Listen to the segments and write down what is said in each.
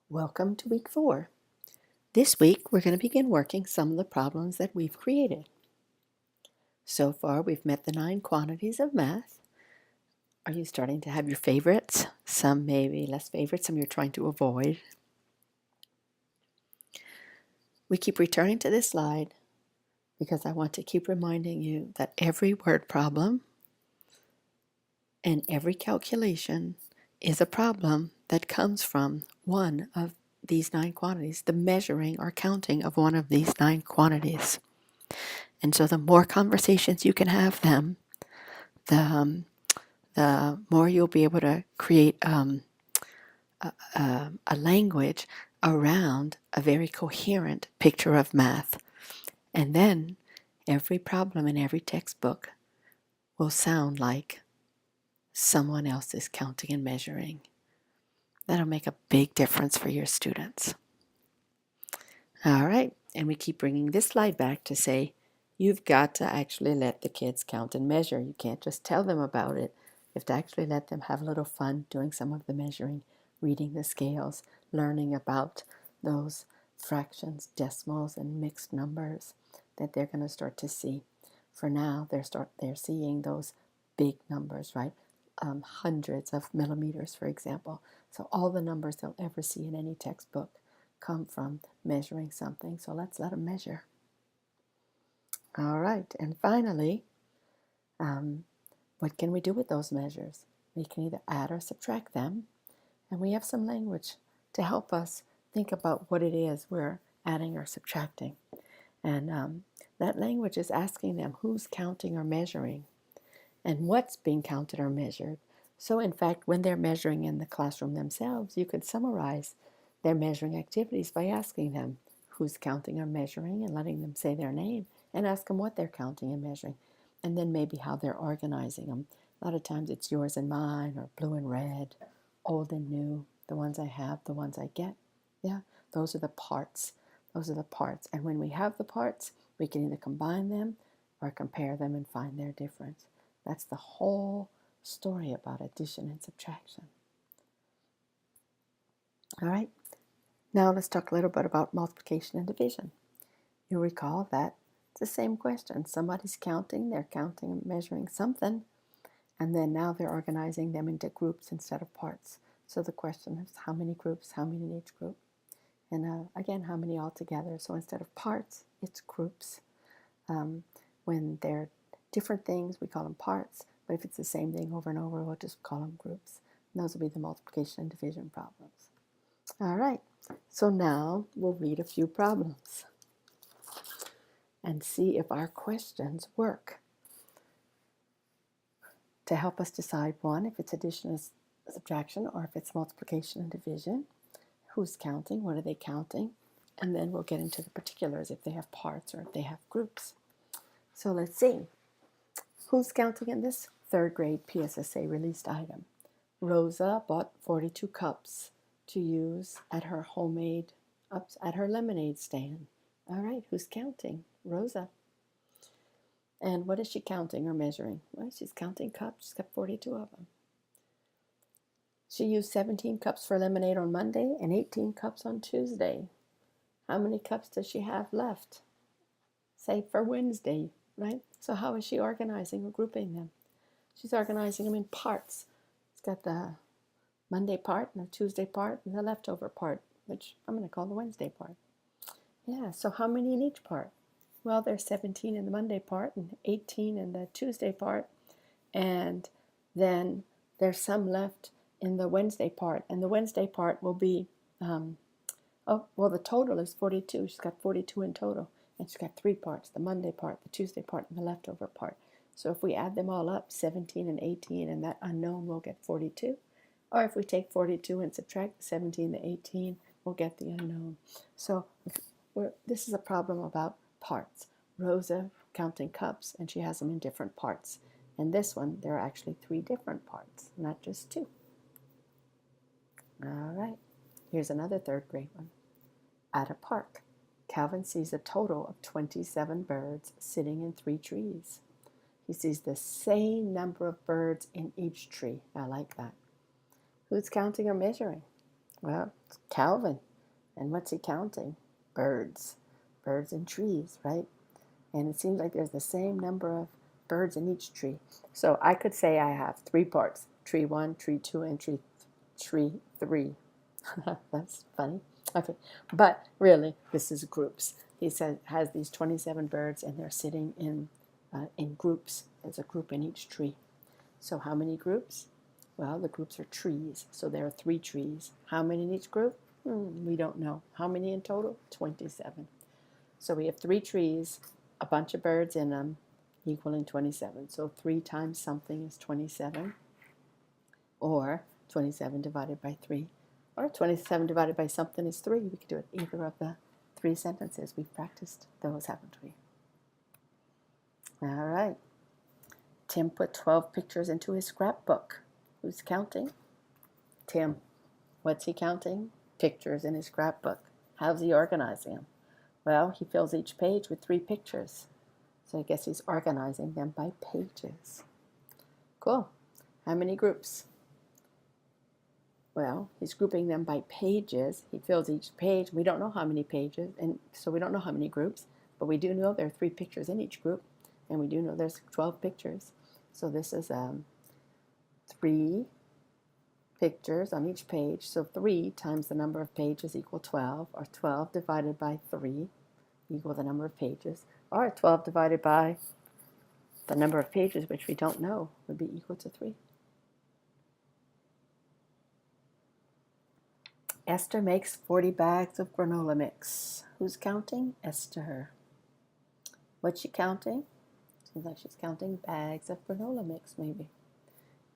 Welcome to week 4. This week we're going to begin working some of the problems that we've created. So far we've met the 9 quantities of math. Are you starting to have your favorites? Some maybe less favorites, some you're trying to avoid. We keep returning to this slide because I want to keep reminding you that every word problem and every calculation is a problem that comes from one of these 9 quantities, the measuring or counting of one of these 9 quantities. And so the more conversations you can have them, the more you'll be able to create a language around a very coherent picture of math. And then every problem in every textbook will sound like someone else is counting and measuring. That'll make a big difference for your students. All right, and we keep bringing this slide back to say, you've got to actually let the kids count and measure. You can't just tell them about it. You have to actually let them have a little fun doing some of the measuring, reading the scales, learning about those fractions, decimals, and mixed numbers that they're going to start to see. For now, they're seeing those big numbers, right? Hundreds of millimeters, for example. So all the numbers they'll ever see in any textbook come from measuring something. So let's let them measure. All right, and finally, what can we do with those measures? We can either add or subtract them, and we have some language to help us think about what it is we're adding or subtracting. And that language is asking them who's counting or measuring and what's being counted or measured. So in fact, when they're measuring in the classroom themselves, you could summarize their measuring activities by asking them who's counting or measuring and letting them say their name and ask them what they're counting and measuring, and then maybe how they're organizing them. A lot of times it's yours and mine, or blue and red, old and new, the ones I have, the ones I get. Yeah, those are the parts. Those are the parts. And when we have the parts, we can either combine them or compare them and find their difference. That's the whole story about addition and subtraction. All right, now let's talk a little bit about multiplication and division. You recall that it's the same question. Somebody's counting, they're counting and measuring something, and then now they're organizing them into groups instead of parts. So the question is how many groups, how many in each group? And again, how many altogether? So instead of parts, it's groups. When they're different things, we call them parts. But if it's the same thing over and over, we'll just call them groups. And those will be the multiplication and division problems. All right, so now we'll read a few problems and see if our questions work to help us decide, one, if it's addition and subtraction or if it's multiplication and division. Who's counting? What are they counting? And then we'll get into the particulars if they have parts or if they have groups. So let's see. Who's counting in this 3rd grade PSSA released item? Rosa bought 42 cups to use at her at her lemonade stand. All right, who's counting? Rosa. And what is she counting or measuring? Well, she's counting cups. She's got 42 of them. She used 17 cups for lemonade on Monday and 18 cups on Tuesday. How many cups does she have left? Say for Wednesday, right? So how is she organizing or grouping them? She's organizing them in parts. It's got the Monday part and the Tuesday part and the leftover part, which I'm going to call the Wednesday part. Yeah, so how many in each part? Well, there's 17 in the Monday part and 18 in the Tuesday part, and then there's some left in the Wednesday part, and the Wednesday part will be, the total is 42. She's got 42 in total, and she's got 3 parts, the Monday part, the Tuesday part, and the leftover part. So if we add them all up, 17 and 18, and that unknown, we'll get 42. Or if we take 42 and subtract 17 to 18, we'll get the unknown. So this is a problem about parts. Rosa counting cups, and she has them in different parts. And this one, there are actually 3 different parts, not just 2. All right, here's another 3rd grade one. At a park, Calvin sees a total of 27 birds sitting in 3 trees. He sees the same number of birds in each tree. I like that. Who's counting or measuring? Well, it's Calvin. And what's he counting? Birds. Birds and trees, right? And it seems like there's the same number of birds in each tree. So I could say I have 3 parts: tree 1, tree 2, and tree 3. That's funny. Okay, but really, this is groups. He said has these 27 birds, and they're sitting in groups. There's a group in each tree. So how many groups? Well, the groups are trees. So there are 3 trees. How many in each group? We don't know. How many in total? 27. So we have 3 trees, a bunch of birds in them, equaling 27. So 3 times something is 27, or 27 divided by 3, or 27 divided by something is 3. We could do it either of the 3 sentences. We've practiced those, haven't we? All right. Tim put 12 pictures into his scrapbook. Who's counting? Tim. What's he counting? Pictures in his scrapbook. How's he organizing them? Well, he fills each page with 3 pictures. So I guess he's organizing them by pages. Cool. How many groups? Well, he's grouping them by pages. He fills each page. We don't know how many pages, and so we don't know how many groups, but we do know there are 3 pictures in each group, and we do know there's 12 pictures. So this is 3 pictures on each page. So 3 times the number of pages equal 12, or 12 divided by 3 equal the number of pages, or 12 divided by the number of pages, which we don't know, would be equal to 3. Esther makes 40 bags of granola mix. Who's counting? Esther. What's she counting? Seems like she's counting bags of granola mix, maybe.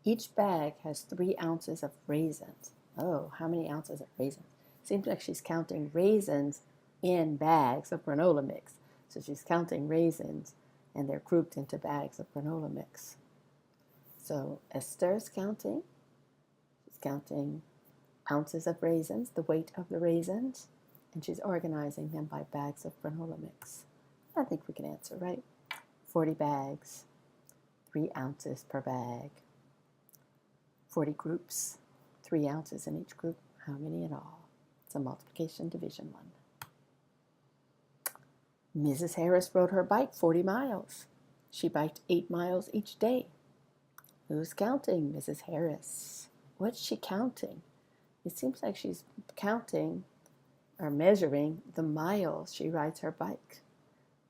Each bag has 3 ounces of raisins. Oh, how many ounces of raisins? Seems like she's counting raisins in bags of granola mix. So she's counting raisins, and they're grouped into bags of granola mix. So Esther's counting. She's counting ounces of raisins, the weight of the raisins, and she's organizing them by bags of granola mix. I think we can answer, right? 40 bags, 3 ounces per bag. 40 groups, 3 ounces in each group. How many in all? It's a multiplication division one. Mrs. Harris rode her bike 40 miles. She biked 8 miles each day. Who's counting? Mrs. Harris. What's she counting? It seems like she's counting or measuring the miles she rides her bike.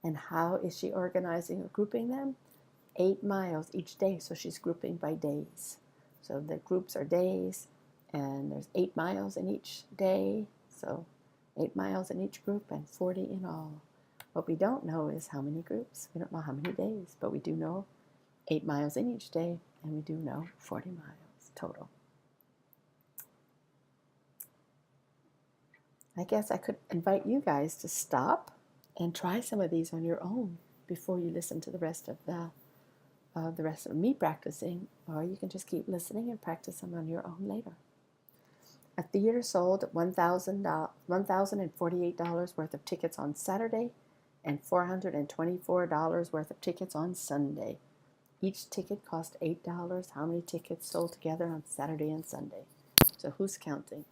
And how is she organizing or grouping them? 8 miles each day, so she's grouping by days. So the groups are days, and there's 8 miles in each day, so 8 miles in each group and 40 in all. What we don't know is how many groups. We don't know how many days, but we do know 8 miles in each day, and we do know 40 miles total. I guess I could invite you guys to stop and try some of these on your own before you listen to the rest of me practicing, or you can just keep listening and practice them on your own later. A theater sold $1,048 worth of tickets on Saturday and $424 worth of tickets on Sunday. Each ticket cost $8. How many tickets sold together on Saturday and Sunday? So who's counting?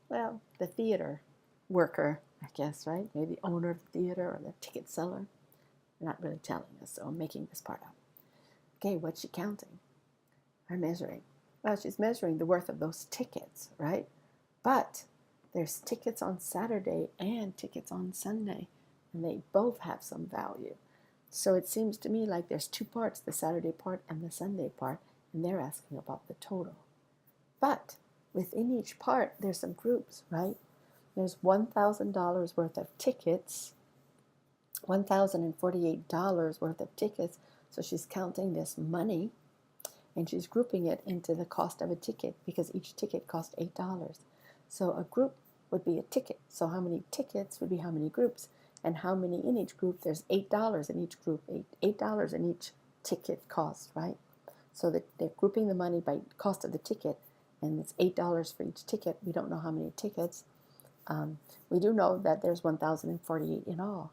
Well, the theater worker, I guess, right? Maybe the owner of the theater or the ticket seller. They're not really telling us, so I'm making this part up. Okay, what's she counting or measuring? Well, she's measuring the worth of those tickets, right? But there's tickets on Saturday and tickets on Sunday, and they both have some value. So it seems to me like there's 2 parts, the Saturday part and the Sunday part, and they're asking about the total. But within each part, there's some groups, right? There's $1,000 worth of tickets, $1,048 worth of tickets. So she's counting this money, and she's grouping it into the cost of a ticket because each ticket cost $8. So a group would be a ticket. So how many tickets would be how many groups, and how many in each group? There's $8 in each group, $8 in each ticket cost, right? So they're grouping the money by cost of the ticket, and it's $8 for each ticket. We don't know how many tickets. We do know that there's 1,048 in all.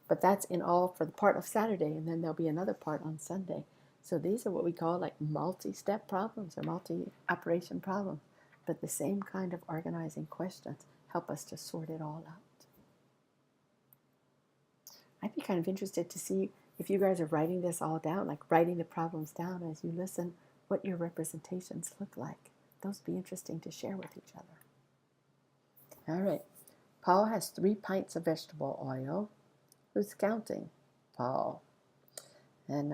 But that's in all for the part of Saturday, and then there'll be another part on Sunday. So these are what we call like multi-step problems or multi-operation problems. But the same kind of organizing questions help us to sort it all out. I'd be kind of interested to see if you guys are writing this all down, like writing the problems down as you listen, what your representations look like. Those would be interesting to share with each other. All right. Paul has 3 pints of vegetable oil. Who's counting? Paul. And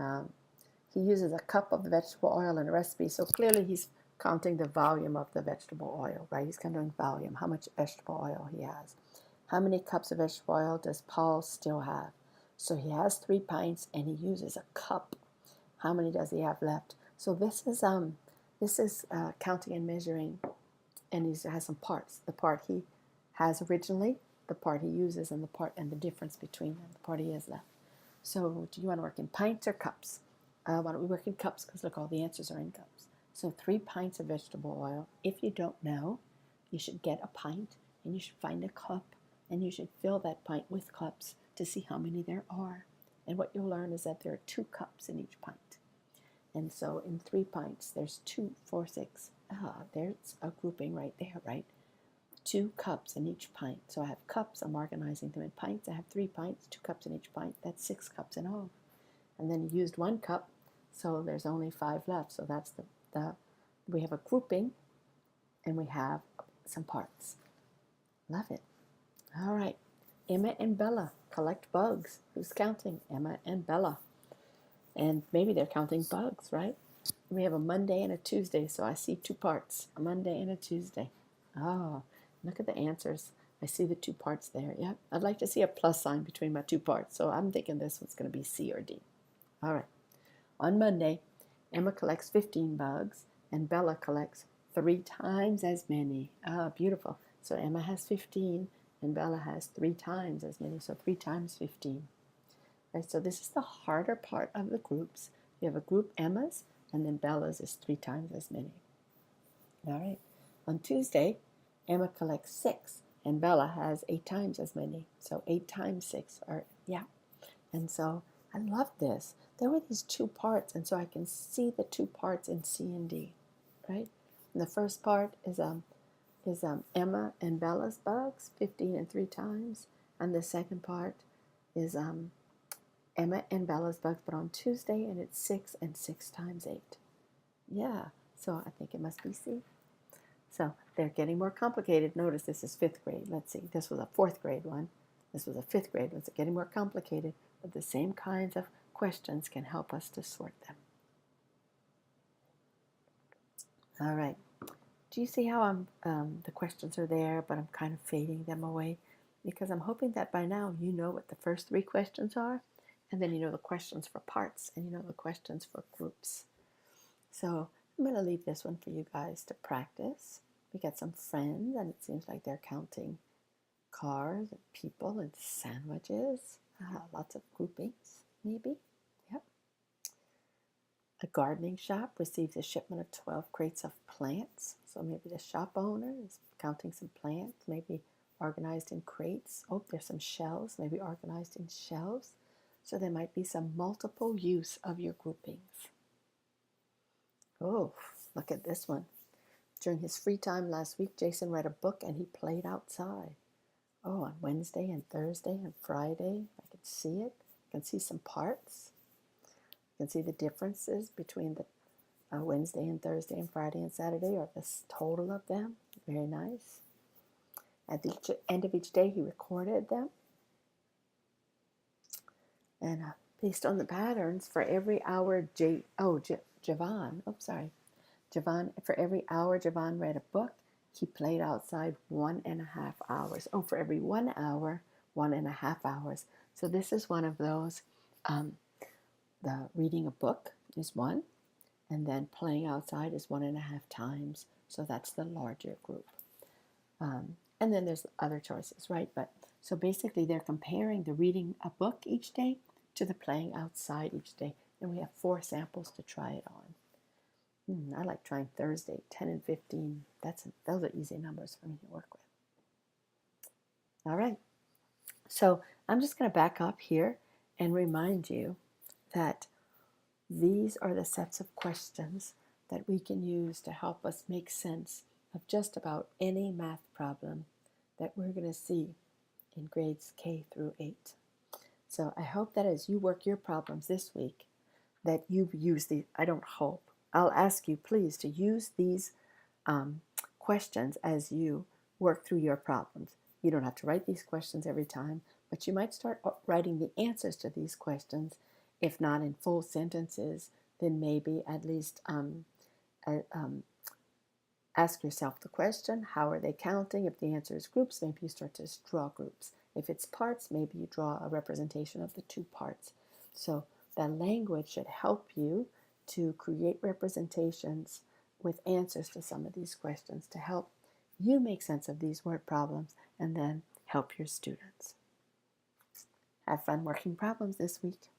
he uses a cup of vegetable oil in a recipe, so clearly he's counting the volume of the vegetable oil, right? He's counting volume, how much vegetable oil he has. How many cups of vegetable oil does Paul still have? So he has 3 pints and he uses a cup. How many does he have left? So this is counting and measuring, and he has some parts. The part he has originally, the part he uses, and the difference between them, the part he has left. So do you want to work in pints or cups? Why don't we work in cups? Because look, all the answers are in cups. So 3 pints of vegetable oil. If you don't know, you should get a pint and you should find a cup and you should fill that pint with cups to see how many there are. And what you'll learn is that there are 2 cups in each pint. And so in 3 pints, there's 2, 4, 6. There's a grouping right there, right? 2 cups in each pint. So I have cups, I'm organizing them in pints. I have 3 pints, 2 cups in each pint. That's 6 cups in all. And then you used 1 cup, so there's only 5 left. So that's we have a grouping, and we have some parts. Love it. All right. Emma and Bella collect bugs. Who's counting? Emma and Bella. And maybe they're counting bugs, right? We have a Monday and a Tuesday, so I see 2 parts. A Monday and a Tuesday. Oh, look at the answers. I see the 2 parts there. Yep. I'd like to see a plus sign between my 2 parts, so I'm thinking this one's going to be C or D. All right. On Monday, Emma collects 15 bugs, and Bella collects 3 times as many. Beautiful. So Emma has 15, and Bella has 3 times as many, so 3 times 15. Right, so this is the harder part of the groups. You have a group Emma's, and then Bella's is 3 times as many. All right. On Tuesday, Emma collects 6, and Bella has 8 times as many. So 8 times 6 are, yeah. And so I love this. There were these 2 parts, and so I can see the 2 parts in C and D, right? And the first part is Emma and Bella's bugs, 15 and 3 times. And the second part is Emma and Bella's bugs, but on Tuesday, and it's 6 and 6 times 8. Yeah, so I think it must be C. So they're getting more complicated. Notice this is 5th grade. Let's see, this was a 4th grade one. This was a 5th grade one. So getting more complicated, but the same kinds of questions can help us to sort them. All right. Do you see how the questions are there, but I'm kind of fading them away? Because I'm hoping that by now you know what the first 3 questions are, and then you know the questions for parts, and you know the questions for groups. So I'm going to leave this one for you guys to practice. We got some friends, and it seems like they're counting cars and people and sandwiches. Lots of groupings, maybe. Yep. A gardening shop receives a shipment of 12 crates of plants. So maybe the shop owner is counting some plants, maybe organized in crates. Oh, there's some shelves, maybe organized in shelves. So there might be some multiple use of your groupings. Oh, look at this one. During his free time last week, Jason read a book and he played outside. Oh, on Wednesday and Thursday and Friday, I can see it. I can see some parts. You can see the differences between the Wednesday and Thursday and Friday and Saturday, or the total of them. Very nice. At the end of each day, he recorded them. And based on the patterns, for every hour, Javon, for every hour Javon read a book, he played outside 1.5 hours. Oh, for every 1 hour, 1.5 hours. So this is one of those, the reading a book is 1, and then playing outside is 1.5 times. So that's the larger group. And then there's other choices, right? But so basically they're comparing the reading a book each day to the playing outside each day. And we have 4 samples to try it on. I like trying Thursday, 10 and 15. Those are easy numbers for me to work with. All right. So I'm just going to back up here and remind you that these are the sets of questions that we can use to help us make sense of just about any math problem that we're going to see in grades K through 8. So I hope that as you work your problems this week, that you've used these. I don't hope. I'll ask you, please, to use these questions as you work through your problems. You don't have to write these questions every time, but you might start writing the answers to these questions, if not in full sentences, then maybe at least ask yourself the question, how are they counting? If the answer is groups, maybe you start to draw groups. If it's parts, maybe you draw a representation of the two parts. So the language should help you to create representations with answers to some of these questions to help you make sense of these word problems and then help your students. Have fun working problems this week.